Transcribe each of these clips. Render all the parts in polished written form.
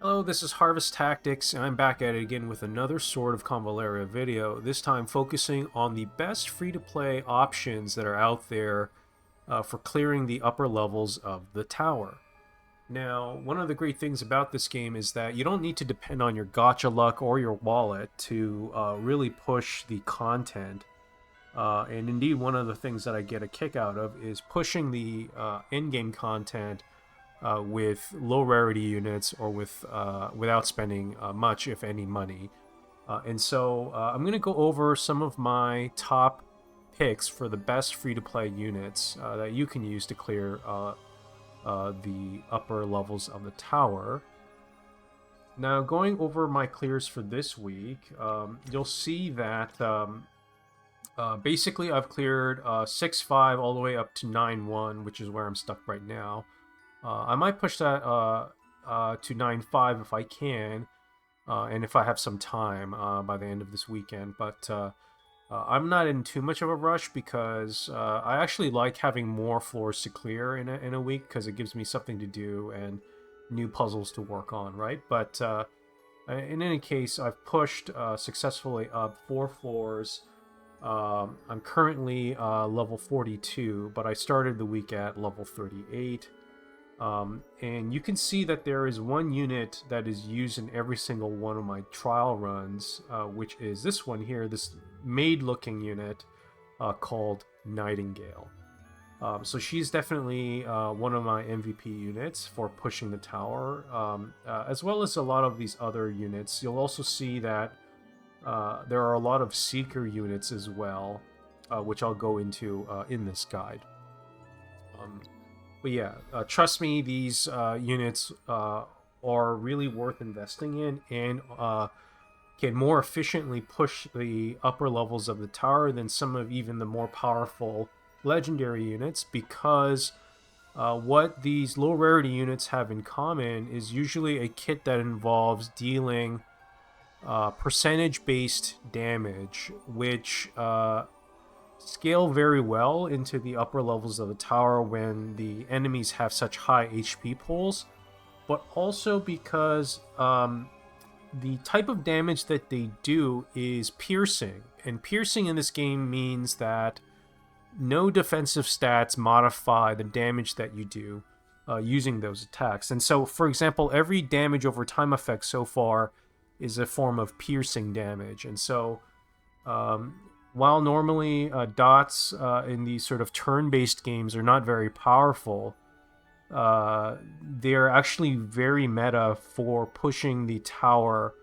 Hello, this is Harvest Tactics, and I'm back at it again with another Sword of Convallaria video, this time focusing on the best free-to-play options that are out there for clearing the upper levels of the tower. Now, one of the great things about this game is that you don't need to depend on your gacha luck or your wallet to really push the content. And indeed, one of the things that I get a kick out of is pushing the in-game content with low rarity units or with without spending much, if any, money. And so I'm going to go over some of my top picks for the best free-to-play units that you can use to clear the upper levels of the tower. Now, going over my clears for this week, you'll see that basically I've cleared 6-5 all the way up to 9-1, which is where I'm stuck right now. I might push that to 9-5 if I can, and if I have some time by the end of this weekend. But I'm not in too much of a rush because I actually like having more floors to clear in a week because it gives me something to do and new puzzles to work on, right? But in any case, I've pushed successfully up 4 floors. I'm currently level 42, but I started the week at level 38. And you can see that there is one unit that is used in every single one of my trial runs, which is this one here, this maid-looking unit called Nightingale. So she's definitely one of my MVP units for pushing the tower, as well as a lot of these other units. You'll also see that there are a lot of Seeker units as well, which I'll go into in this guide. But yeah, trust me, these units are really worth investing in and can more efficiently push the upper levels of the tower than some of even the more powerful legendary units, because what these low rarity units have in common is usually a kit that involves dealing percentage-based damage, which scale very well into the upper levels of the tower when the enemies have such high HP pools, but also because the type of damage that they do is piercing, and piercing in this game means that no defensive stats modify the damage that you do using those attacks. And so, for example, every damage over time effect so far is a form of piercing damage. And so while normally dots in these sort of turn-based games are not very powerful, they're actually very meta for pushing the tower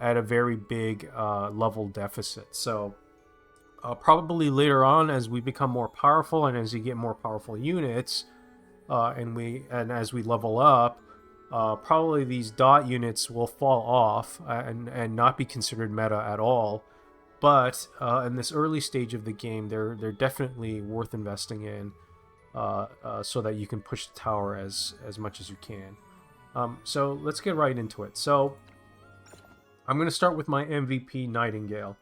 at a very big level deficit. So probably later on, as we become more powerful and as you get more powerful units, and as we level up, probably these dot units will fall off and not be considered meta at all. But in this early stage of the game, they're definitely worth investing in, so that you can push the tower as much as you can. So let's get right into it. So I'm going to start with my MVP, Nightingale.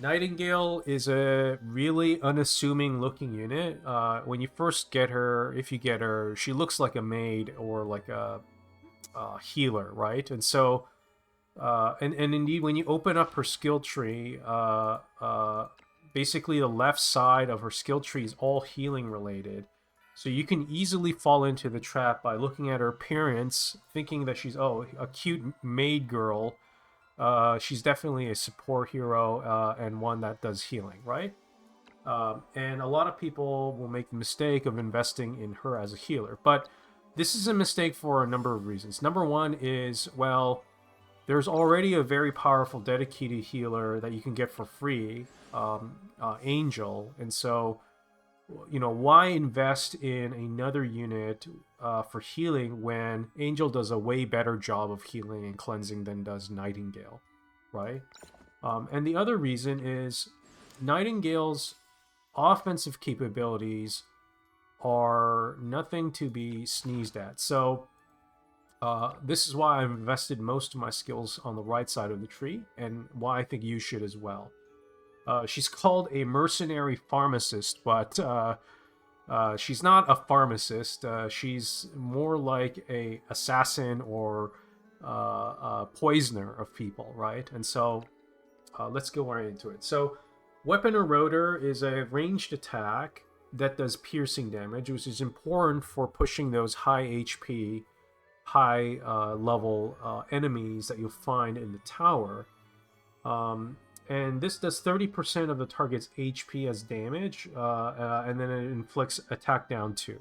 Nightingale is a really unassuming looking unit. When you first get her, if you get her, she looks like a maid or like a healer, right? And so and indeed, when you open up her skill tree, basically the left side of her skill tree is all healing related. So you can easily fall into the trap by looking at her appearance, thinking that she's, oh, a cute maid girl. She's definitely a support hero and one that does healing, right? And a lot of people will make the mistake of investing in her as a healer. But this is a mistake for a number of reasons. Number one is, well, there's already a very powerful dedicated healer that you can get for free, Angel, and so, you know, why invest in another unit for healing when Angel does a way better job of healing and cleansing than does Nightingale, right? And the other reason is Nightingale's offensive capabilities are nothing to be sneezed at. So this is why I've invested most of my skills on the right side of the tree, and why I think you should as well. She's called a mercenary pharmacist, but she's not a pharmacist. She's more like a assassin or poisoner of people, right? And so let's go right into it. So Weapon Eroder is a ranged attack that does piercing damage, which is important for pushing those high HP, high level enemies that you'll find in the tower. And this does 30% of the target's HP as damage, and then it inflicts attack down 2,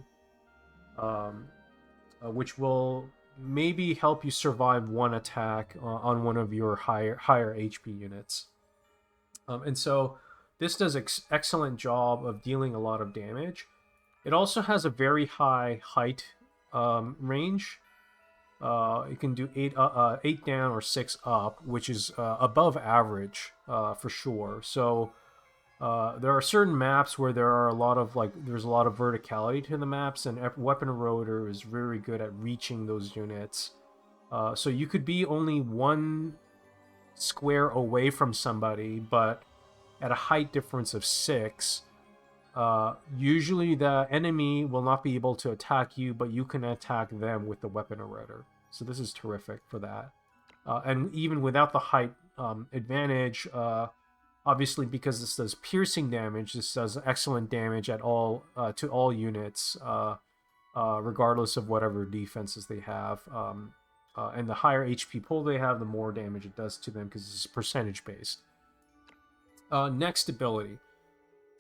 which will maybe help you survive one attack on one of your higher HP units. And so this does excellent job of dealing a lot of damage. It also has a very high height range. You can do 8 down or 6 up, which is above average for sure. So there are certain maps where there are a lot of there's a lot of verticality to the maps, and Weapon Eroder is very good at reaching those units. So you could be only 1 square away from somebody, but at a height difference of 6. Usually the enemy will not be able to attack you, but you can attack them with the Weapon Eroder. So this is terrific for that. And even without the height advantage, obviously because this does piercing damage, this does excellent damage at all to all units, regardless of whatever defenses they have. And the higher HP pool they have, the more damage it does to them because it's percentage based. Next ability,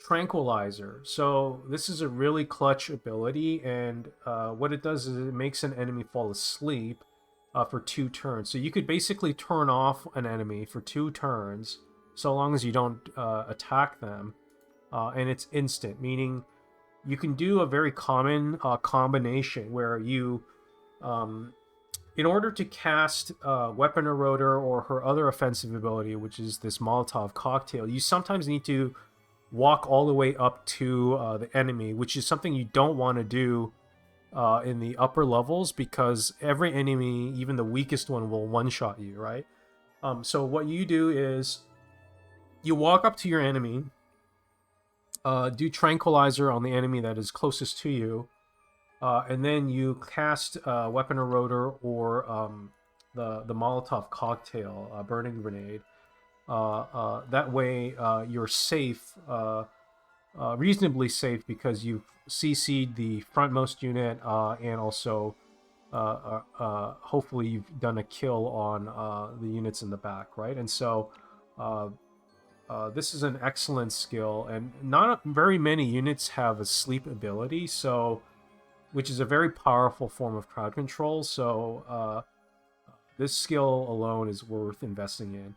Tranquilizer. So this is a really clutch ability, and what it does is it makes an enemy fall asleep for 2 turns. So you could basically turn off an enemy for 2 turns, so long as you don't attack them, and it's instant, meaning you can do a very common combination where you, in order to cast Weapon Eroder or her other offensive ability, which is this Molotov cocktail, you sometimes need to walk all the way up to the enemy, which is something you don't want to do in the upper levels, because every enemy, even the weakest one, will one-shot you, right? So what you do is you walk up to your enemy, do Tranquilizer on the enemy that is closest to you, and then you cast Weapon Eroder or the Molotov cocktail, burning grenade. That way you're safe, reasonably safe, because you've CC'd the frontmost unit, and also hopefully you've done a kill on the units in the back, right? And so this is an excellent skill, and not very many units have a sleep ability, so which is a very powerful form of crowd control. So this skill alone is worth investing in.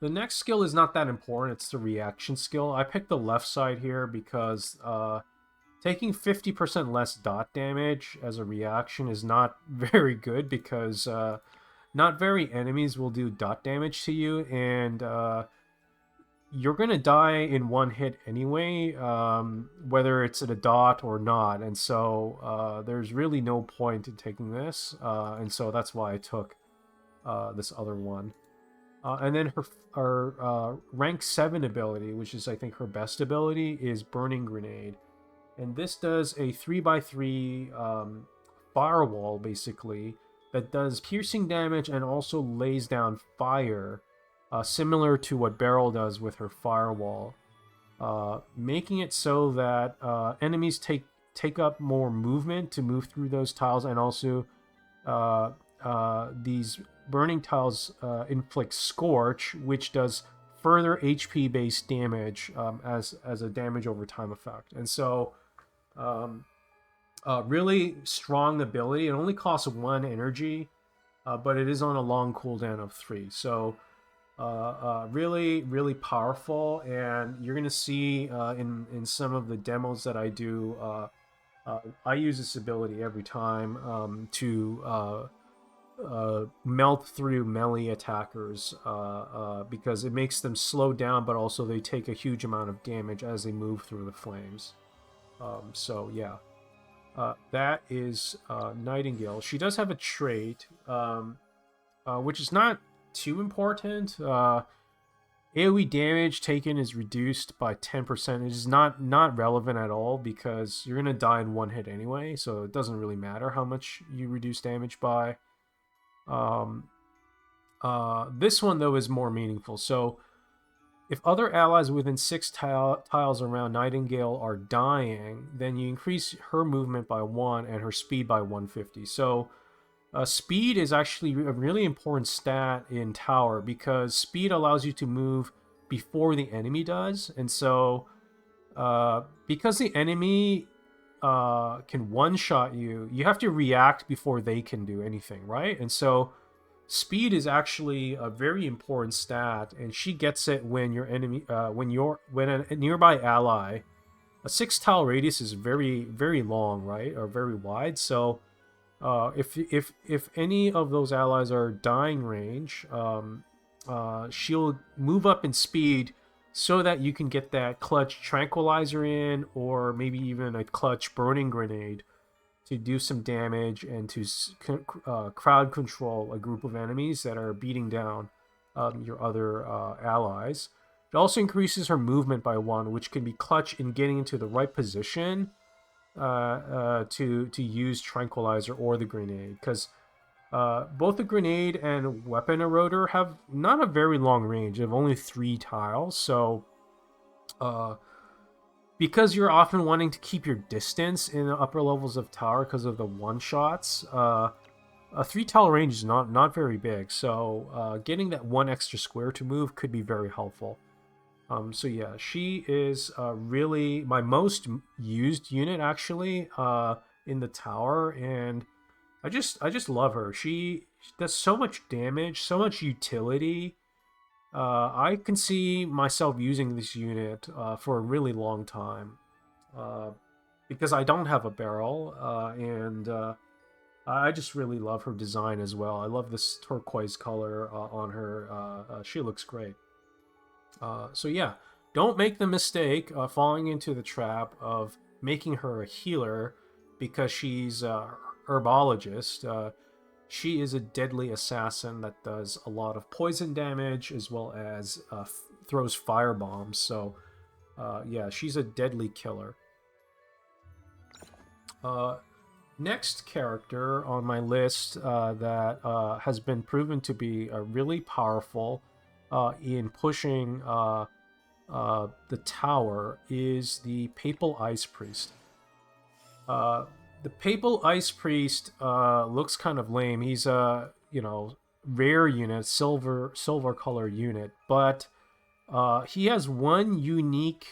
The next skill is not that important. It's the reaction skill. I picked the left side here because taking 50% less dot damage as a reaction is not very good, because not very enemies will do dot damage to you, and you're gonna die in 1 hit anyway, whether it's at a dot or not. And so there's really no point in taking this, and so that's why I took this other one. And then her rank 7 ability, which is I think her best ability, is Burning Grenade. And this does a 3x3 firewall, basically, that does piercing damage and also lays down fire, similar to what Beryl does with her firewall, making it so that enemies take up more movement to move through those tiles, and also these burning tiles inflict Scorch, which does further HP based damage as a damage over time effect. And so really strong ability. It only costs 1 energy, but it is on a long cooldown of 3. So really, really powerful. And you're going to see in some of the demos that I do, I use this ability every time to melt through melee attackers, because it makes them slow down, but also they take a huge amount of damage as they move through the flames. So yeah, that is Nightingale. She does have a trait, which is not too important. AoE damage taken is reduced by 10%. It is not relevant at all because you're gonna die in one hit anyway, so it doesn't really matter how much you reduce damage by. This one though is more meaningful. So if other allies within 6 tiles around Nightingale are dying, then you increase her movement by 1 and her speed by 150. So speed is actually a really important stat in Tower because speed allows you to move before the enemy does. And so because the enemy can one-shot you, you have to react before they can do anything, right? And so speed is actually a very important stat, and she gets it when your enemy, when a nearby ally, a 6 tile radius is very long, right, or very wide. So if any of those allies are dying range, she'll move up in speed so that you can get that clutch tranquilizer in, or maybe even a clutch burning grenade to do some damage and to crowd control a group of enemies that are beating down your other allies. It also increases her movement by 1, which can be clutch in getting into the right position to use tranquilizer or the grenade, because both the grenade and weapon eroder have not a very long range. They have only 3 tiles, so because you're often wanting to keep your distance in the upper levels of tower because of the one-shots, a 3 tile range is not very big, so getting that 1 extra square to move could be very helpful. So yeah, she is really my most used unit actually in the tower, and I just love her. She does so much damage, so much utility. I can see myself using this unit for a really long time because I don't have a barrel, and I just really love her design as well. I love this turquoise color on her. She looks great. So yeah, don't make the mistake of falling into the trap of making her a healer because she's a herbologist. She is a deadly assassin that does a lot of poison damage as well as throws fire bombs. So yeah, she's a deadly killer. Next character on my list that has been proven to be really powerful in pushing the tower is the Papal Ice Priest. The Papal Ice Priest looks kind of lame. He's a rare unit, silver color unit, but he has one unique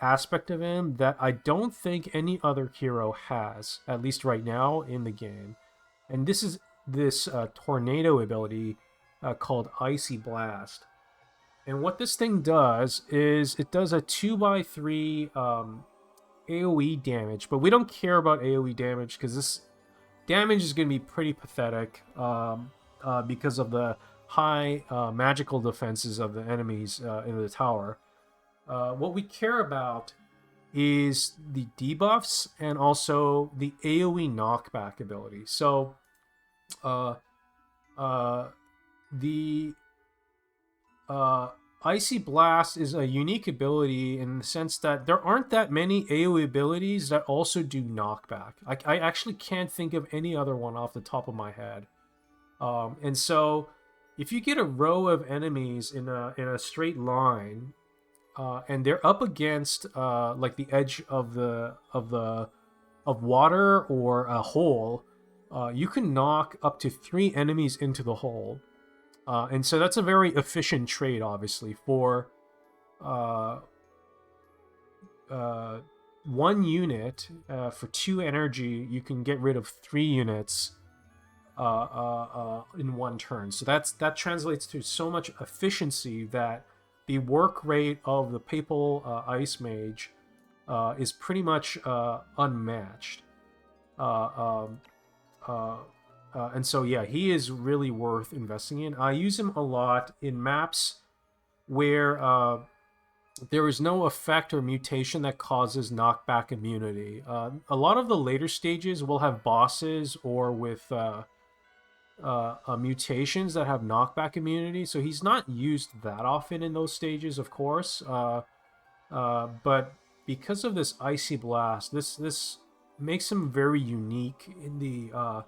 aspect of him that I don't think any other hero has, at least right now in the game, and this is this tornado ability called Icy Blast. And what this thing does is it does a 2x3 AoE damage, but we don't care about AoE damage because this damage is going to be pretty pathetic because of the high magical defenses of the enemies in the tower. What we care about is the debuffs and also the AoE knockback ability. So the Icy Blast is a unique ability in the sense that there aren't that many AoE abilities that also do knockback. I actually can't think of any other one off the top of my head. And so if you get a row of enemies in a straight line, and they're up against like the edge of water or a hole, you can knock up to 3 enemies into the hole. And so that's a very efficient trade, obviously, for 1 unit. For 2 energy, you can get rid of 3 units in 1 turn. So that translates to so much efficiency that the work rate of the Papal Ice Mage is pretty much unmatched. And so, yeah, he is really worth investing in. I use him a lot in maps where there is no effect or mutation that causes knockback immunity. A lot of the later stages will have bosses or with mutations that have knockback immunity, so he's not used that often in those stages, of course. But because of this Icy Blast, this makes him very unique in the.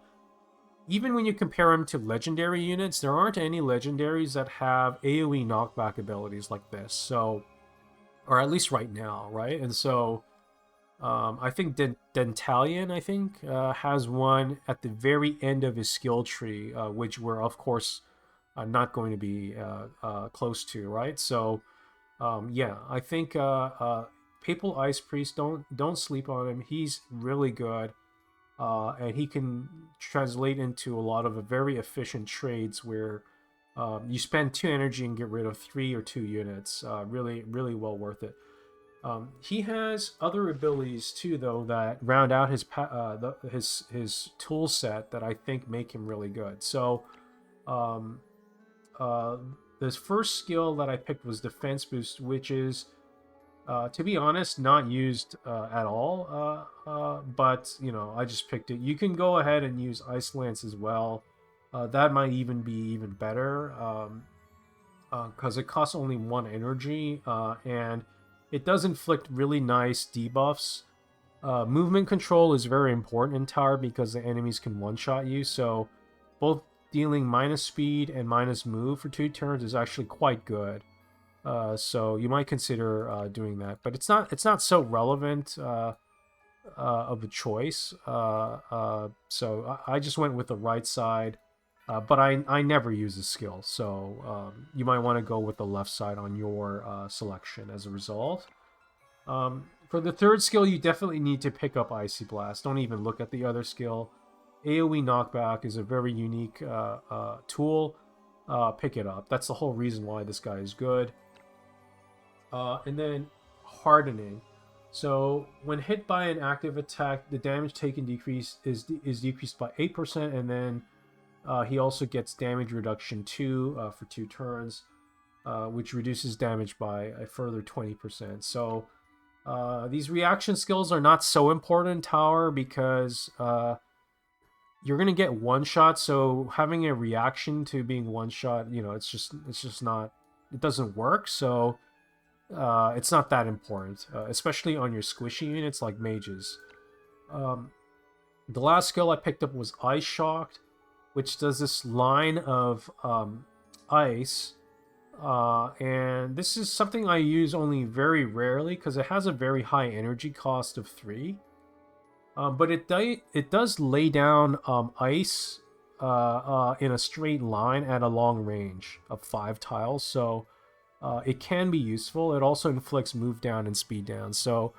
Even when you compare him to legendary units, there aren't any legendaries that have AoE knockback abilities like this. So, or at least right now, right? And so, I think Dentalion, I think, has one at the very end of his skill tree, which we're of course not going to be close to, right? So, yeah, I think Papal Ice Priest, don't sleep on him. He's really good, and he can translate into a lot of very efficient trades where you spend 2 energy and get rid of 3 or 2 units. Really, really well worth it. He has other abilities too, though, that round out his tool set that I think make him really good. So, um, uh, this first skill that I picked was Defense Boost, which is, to be honest, not used at all. But you know, I just picked it. You can go ahead and use Ice Lance as well. That might even be even better. Because it costs only 1 energy, and it does inflict really nice debuffs. Movement control is very important in Tower because the enemies can one-shot you, so both dealing minus speed and minus move for 2 turns is actually quite good. So you might consider doing that, but it's not so relevant of a choice. So I just went with the right side. But I never use a skill, so you might want to go with the left side on your selection as a result. For the third skill, you definitely need to pick up Icy Blast. Don't even look at the other skill. AoE knockback is a very unique tool. Pick it up. That's the whole reason why this guy is good. And then Hardening. So when hit by an active attack, the damage taken is decreased by 8%, and then he also gets damage reduction 2 for 2 turns, which reduces damage by a further 20%. So these reaction skills are not so important in Tower because you're gonna get one shot. So having a reaction to being one shot, you know, it's just not, it doesn't work. So it's not that important, especially on your squishy units like mages. The last skill I picked up was Ice Shocked, which does this line of ice. And this is something I use only very rarely because it has a very high energy cost of 3. But it does lay down ice in a straight line at a long range of 5 tiles. So it can be useful. It also inflicts move down and speed down. So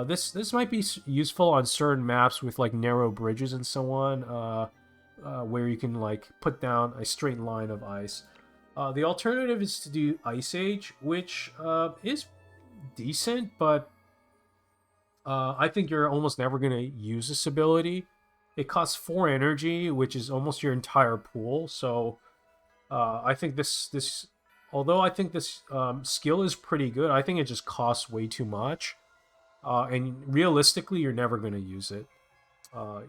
this might be useful on certain maps with like narrow bridges and so on. Where you can like put down a straight line of ice. The alternative is to do Ice Age, which is decent, but I think you're almost never going to use this ability. It costs 4 energy, which is almost your entire pool. So I think although I think this skill is pretty good, I think it just costs way too much. And realistically, you're never going to use it.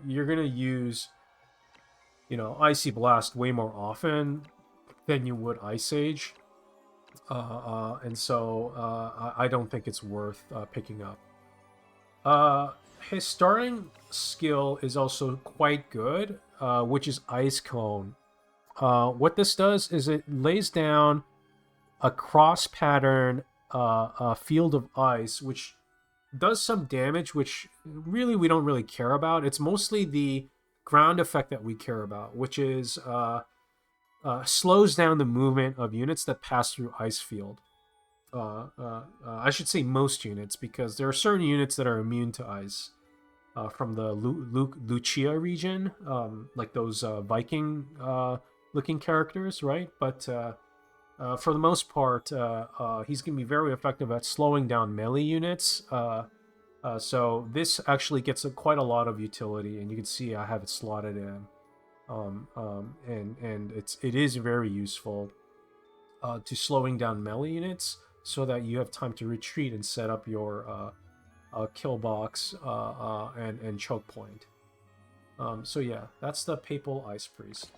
You're going to use, you know, Icy Blast way more often than you would Ice Age. And so I don't think it's worth picking up. His starting skill is also quite good, which is Ice Cone. What this does is it lays down a cross pattern field of ice, which does some damage, which really we don't really care about. It's mostly the ground effect that we care about, which is slows down the movement of units that pass through ice field. I should say most units, because there are certain units that are immune to ice from the Lucia region, like those Viking looking characters, right? But for the most part, he's going to be very effective at slowing down melee units. So this actually gets quite a lot of utility, and you can see I have it slotted in. And it is very useful to slowing down melee units so that you have time to retreat and set up your kill box and choke point. So yeah, that's the Papal Ice Priest.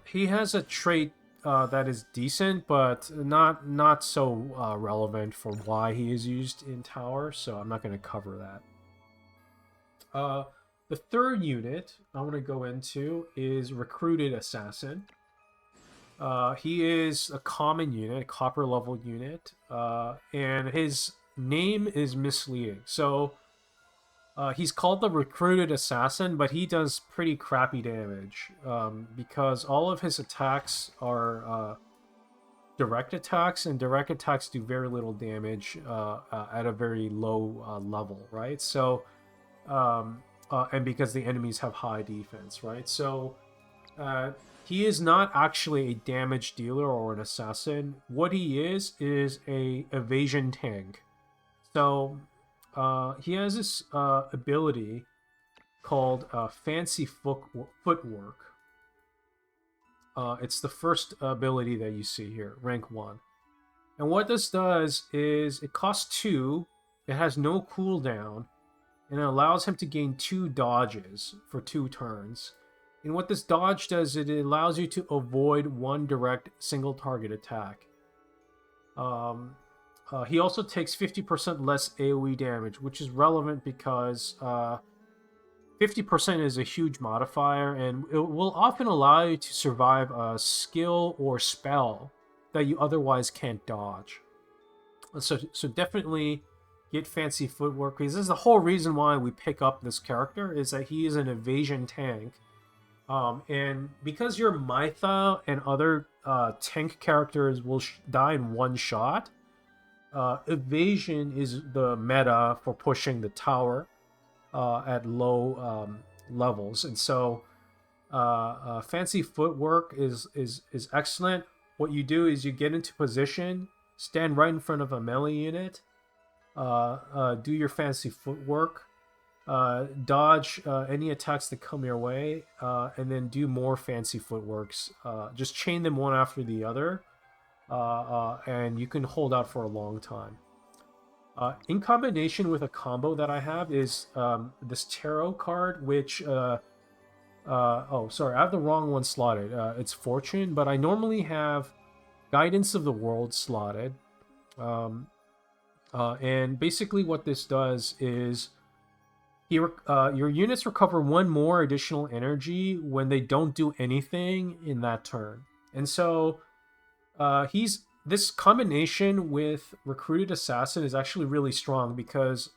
He has a trait that is decent, but not so relevant for why he is used in tower, so I'm not going to cover that. The third unit I want to go into is Recruited Assassin. He is a common unit, a copper level unit, and his name is misleading. So he's called the Recruited Assassin, but he does pretty crappy damage because all of his attacks are direct attacks, and direct attacks do very little damage at a very low level, right? So, and because the enemies have high defense, right? So, he is not actually a damage dealer or an assassin. What he is a evasion tank. So, he has this ability called Fancy Footwork. It's the first ability that you see here, rank 1. And what this does is it costs 2, it has no cooldown, and it allows him to gain 2 dodges for 2 turns. And what this dodge does, it allows you to avoid 1 direct single target attack. He also takes 50% less AoE damage, which is relevant because 50% is a huge modifier, and it will often allow you to survive a skill or spell that you otherwise can't dodge. So definitely get Fancy Footwork, because this is the whole reason why we pick up this character, is that he is an evasion tank. And because your Mytha and other tank characters will die in one shot, evasion is the meta for pushing the tower at low levels, and so Fancy Footwork is excellent. What you do is you get into position, stand right in front of a melee unit, do your Fancy Footwork, dodge any attacks that come your way, and then do more Fancy Footworks. Just chain them one after the other, and you can hold out for a long time. In combination with a combo that I have is this tarot card, which oh, sorry, I have the wrong one slotted. It's Fortune, but I normally have Guidance of the World slotted. And basically what this does is your units recover 1 more additional energy when they don't do anything in that turn. And so this combination with Recruited Assassin is actually really strong because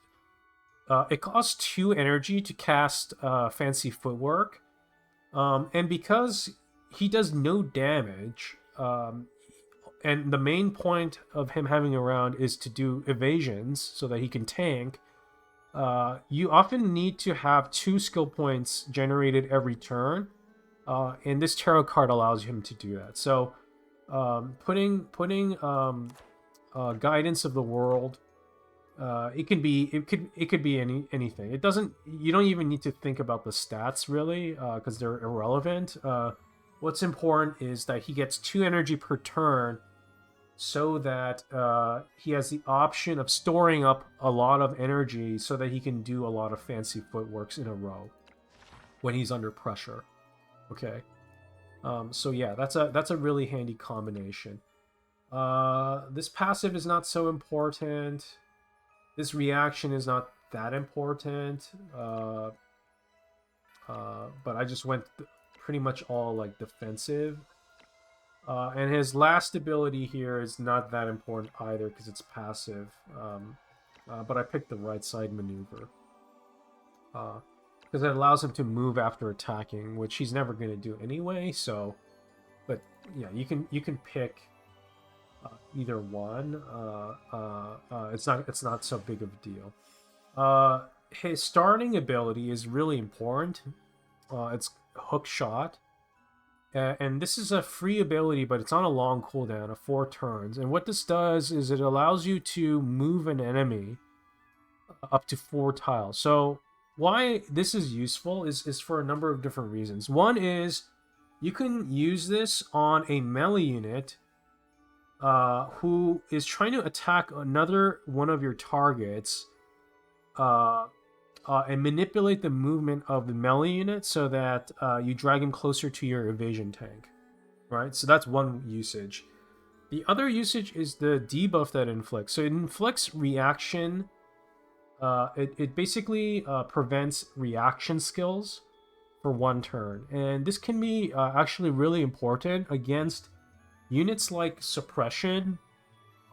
it costs 2 energy to cast Fancy Footwork. And because he does no damage, and the main point of him having around is to do evasions so that he can tank, you often need to have 2 skill points generated every turn, and this tarot card allows him to do that. So putting Guidance of the World, it could be anything. It doesn't. You don't even need to think about the stats really, because they're irrelevant. What's important is that he gets 2 energy per turn, so that he has the option of storing up a lot of energy, so that he can do a lot of Fancy Footworks in a row when he's under pressure. Okay. So yeah, that's a really handy combination. This passive is not so important. This reaction is not that important. But I just went pretty much all like defensive. And his last ability here is not that important either because it's passive. But I picked the right side maneuver. Because it allows him to move after attacking, which he's never going to do anyway. So, but yeah, you can pick either one. It's not so big of a deal. His starting ability is really important. It's Hookshot, and this is a free ability, but it's on a long cooldown of 4 turns. And what this does is it allows you to move an enemy up to 4 tiles. So why this is useful is for a number of different reasons. One is you can use this on a melee unit who is trying to attack another one of your targets, and manipulate the movement of the melee unit so that you drag him closer to your evasion tank, right? So that's one usage. The other usage is the debuff that inflicts. So it inflicts reaction. It basically prevents reaction skills for 1 turn. And this can be actually really important against units like Suppression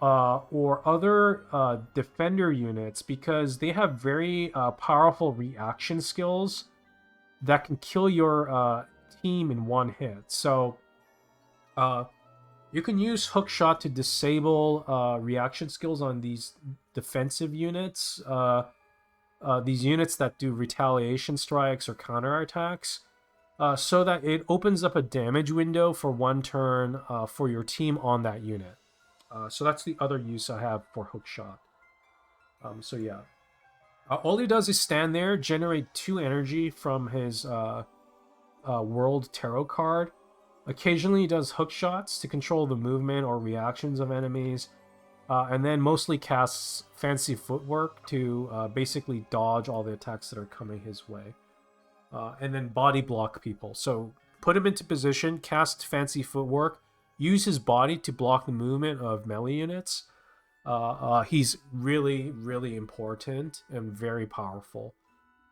or other defender units, because they have very powerful reaction skills that can kill your team in 1 hit. So you can use Hookshot to disable reaction skills on these defensive units, these units that do retaliation strikes or counterattacks, so that it opens up a damage window for 1 turn for your team on that unit. So that's the other use I have for Hookshot. So yeah. All he does is stand there, generate 2 energy from his World Tarot card. Occasionally he does hookshots to control the movement or reactions of enemies. And then mostly casts Fancy Footwork to basically dodge all the attacks that are coming his way. And then body block people. So put him into position, cast Fancy Footwork, use his body to block the movement of melee units. He's really, really important and very powerful.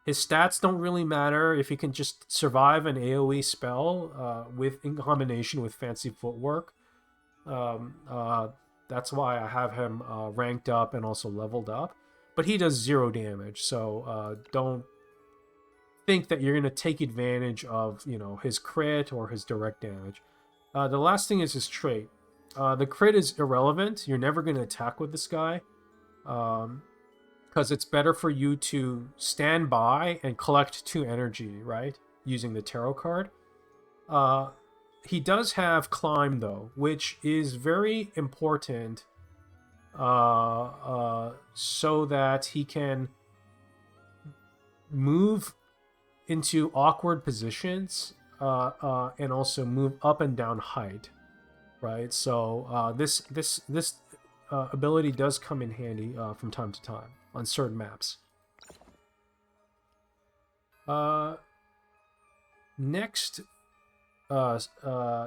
His stats don't really matter if he can just survive an AoE spell in combination with Fancy Footwork. That's why I have him ranked up and also leveled up. But he does 0 damage, so don't think that you're going to take advantage of, his crit or his direct damage. The last thing is his trait. The crit is irrelevant. You're never going to attack with this guy, because it's better for you to stand by and collect 2 energy, right? Using the tarot card. He does have climb, though, which is very important so that he can move into awkward positions and also move up and down height, right? So this ability does come in handy from time to time on certain maps. Next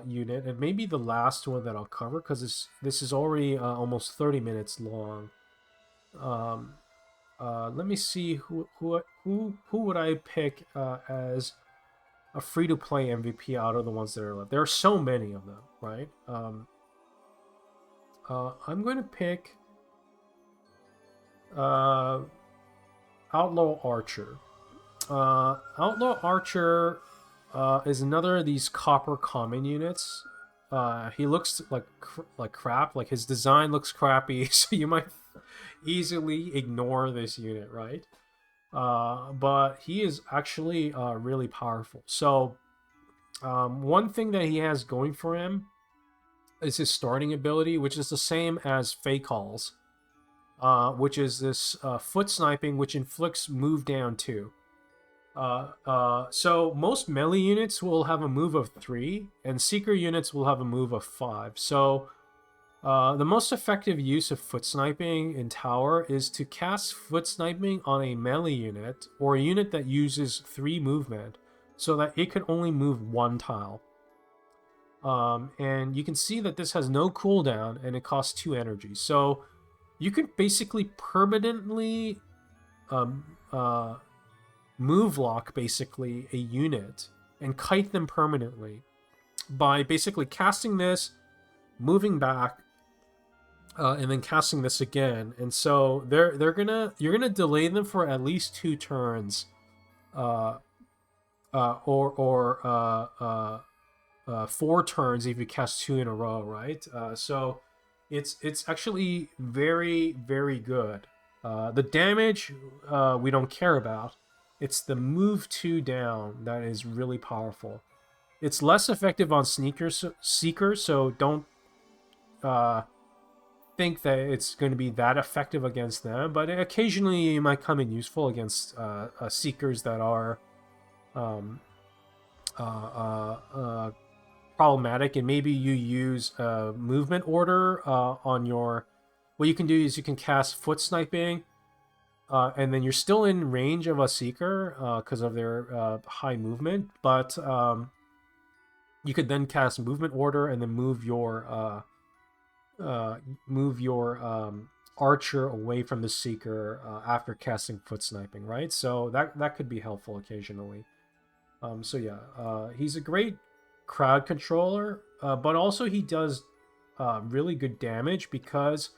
unit, and maybe the last one that I'll cover, because this is already almost 30 minutes long. Let me see who would I pick as a free-to-play MVP out of the ones that are left. There are so many of them, right? I'm going to pick Outlaw Archer. Outlaw Archer is another of these copper common units. He looks like crap. Like, his design looks crappy, so you might easily ignore this unit, right? But he is actually really powerful. So one thing that he has going for him is his starting ability, which is the same as Fakehal's, which is this foot sniping, which inflicts move down 2. So most melee units will have a move of 3, and seeker units will have a move of 5. So the most effective use of foot sniping in tower is to cast foot sniping on a melee unit or a unit that uses 3 movement, so that it can only move 1 tile. And you can see that this has no cooldown and it costs 2 energy. So you can basically permanently move lock basically a unit and kite them permanently by basically casting this, moving back, and then casting this again. And so you're gonna delay them for at least 2 turns, or 4 turns if you cast 2 in a row, right? So it's actually very, very good. The damage we don't care about. It's the move 2 down that is really powerful. It's less effective on seekers, so don't think that it's going to be that effective against them, but occasionally it might come in useful against seekers that are problematic, and maybe you use a movement order on your... What you can do is you can cast foot sniping and then you're still in range of a Seeker because of their high movement, but you could then cast Movement Order and then uh, move your Archer away from the Seeker after casting Foot Sniping, right? So that could be helpful occasionally. So yeah, he's a great crowd controller, but also he does really good damage because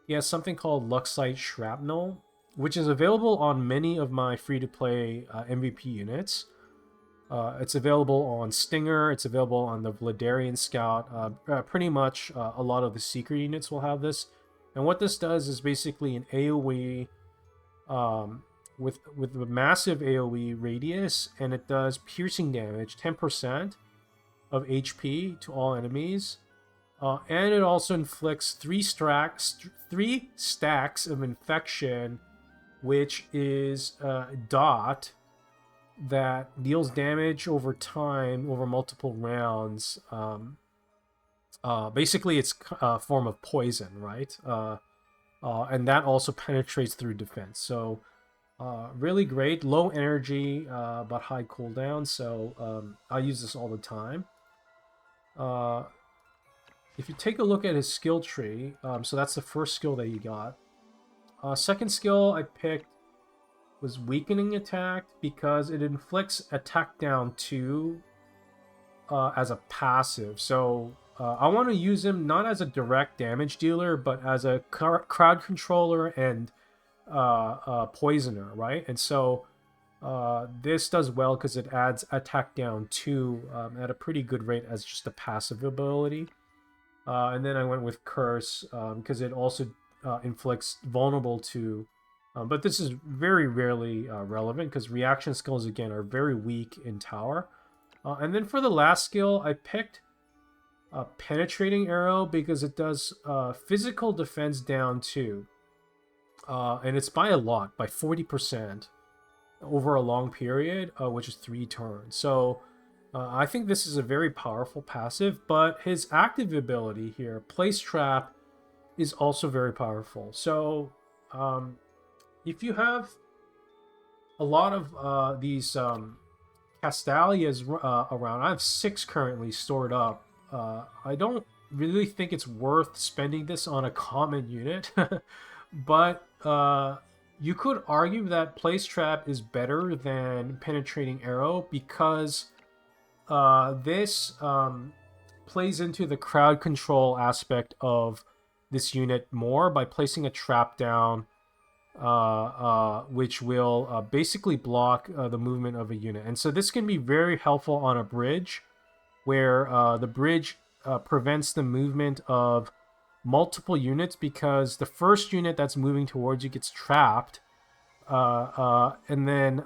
he has something called Luxite Shrapnel, which is available on many of my free-to-play MVP units. It's available on Stinger. It's available on the Vladarian Scout. Pretty much a lot of the Seeker units will have this. And what this does is basically an AoE with a massive AoE radius, and it does piercing damage, 10% of HP to all enemies. And it also inflicts three stacks of infection, which is dot that deals damage over time over multiple rounds. Basically, it's a form of poison, right? And that also penetrates through defense. So really great, low energy, but high cooldown. So I use this all the time. If you take a look at his skill tree, so that's the first skill that you got. Second skill I picked was Weakening Attack because it inflicts attack down 2 as a passive. So I want to use him not as a direct damage dealer, but as a crowd controller and poisoner, right? And so this does well because it adds attack down 2 at a pretty good rate as just a passive ability. And then I went with Curse because it also inflicts vulnerable to, but this is very rarely relevant because reaction skills again are very weak in tower. And then for the last skill, I picked Penetrating Arrow because it does physical defense down 2. And it's by a lot, by 40% over a long period, which is 3 turns. So I think this is a very powerful passive, but his active ability here, Place Trap, is also very powerful. So if you have a lot of these Castalias around, I have 6 currently stored up. I don't really think it's worth spending this on a common unit, but you could argue that Place Trap is better than Penetrating Arrow because this plays into the crowd control aspect of this unit more by placing a trap down, which will basically block the movement of a unit. And so this can be very helpful on a bridge where the bridge prevents the movement of multiple units because the first unit that's moving towards you gets trapped, and then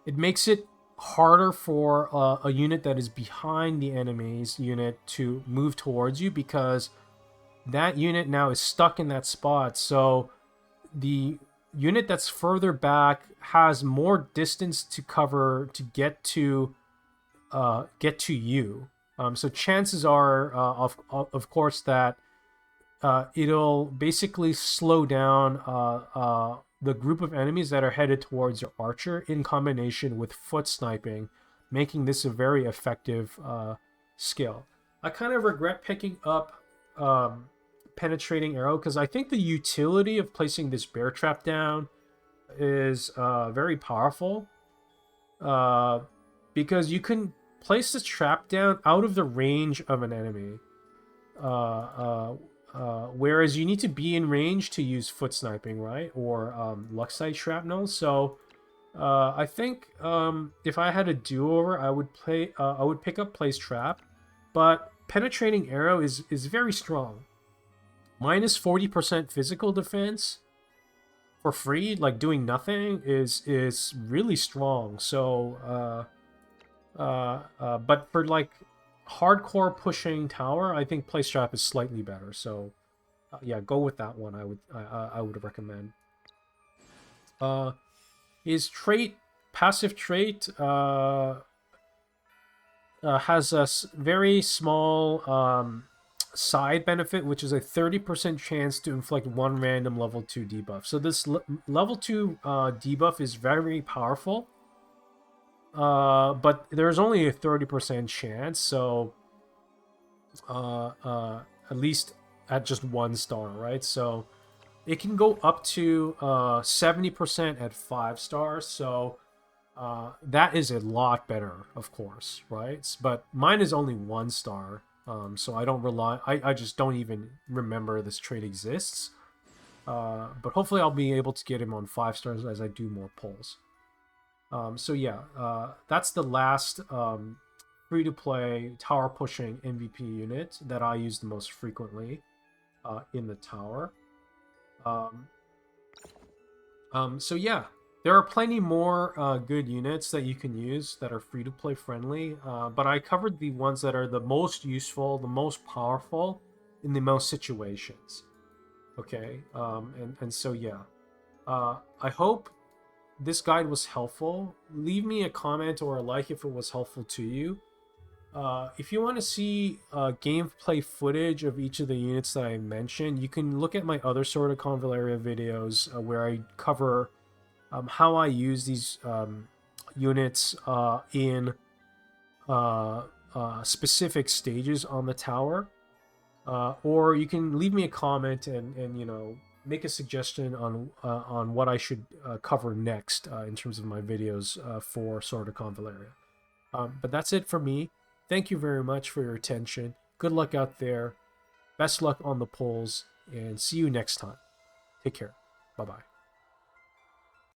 it makes it harder for a unit that is behind the enemy's unit to move towards you because that unit now is stuck in that spot. So the unit that's further back has more distance to cover to get to you. So chances are, of course, that it'll basically slow down the group of enemies that are headed towards your archer in combination with foot sniping, making this a very effective skill. I kind of regret picking up Penetrating Arrow because I think the utility of placing this bear trap down is very powerful because you can place this trap down out of the range of an enemy. Whereas you need to be in range to use foot sniping, right? Or Luxite Shrapnel. So I think if I had a do-over, I would pick up Place Trap, but Penetrating Arrow is very strong. Minus 40% physical defense for free, like doing nothing, is really strong. So but for like hardcore pushing tower, I think Place Trap is slightly better. So yeah, go with that one. I would recommend. His passive trait has a very small side benefit, which is a 30% chance to inflict one random level 2 debuff. So this level 2 debuff is very powerful, but there's only a 30% chance, so at least at just 1 star, right? So it can go up to 70% at 5 stars, so that is a lot better, of course, right? But mine is only 1 star, so I don't rely. I just don't even remember this trait exists. But hopefully, I'll be able to get him on 5 stars as I do more pulls. So yeah, that's the last free-to-play tower pushing MVP unit that I use the most frequently in the tower. So yeah, there are plenty more good units that you can use that are free-to-play friendly, but I covered the ones that are the most useful, the most powerful in the most situations. Okay, and so yeah, I hope this guide was helpful. Leave me a comment or a like if it was helpful to you. If you want to see gameplay footage of each of the units that I mentioned, you can look at my other Sword of Convallaria videos where I cover how I use these units in specific stages on the tower. Or you can leave me a comment and you know, make a suggestion on what I should cover next in terms of my videos for Sword of Convallaria. But that's it for me. Thank you very much for your attention. Good luck out there. Best luck on the polls, and see you next time. Take care. Bye-bye.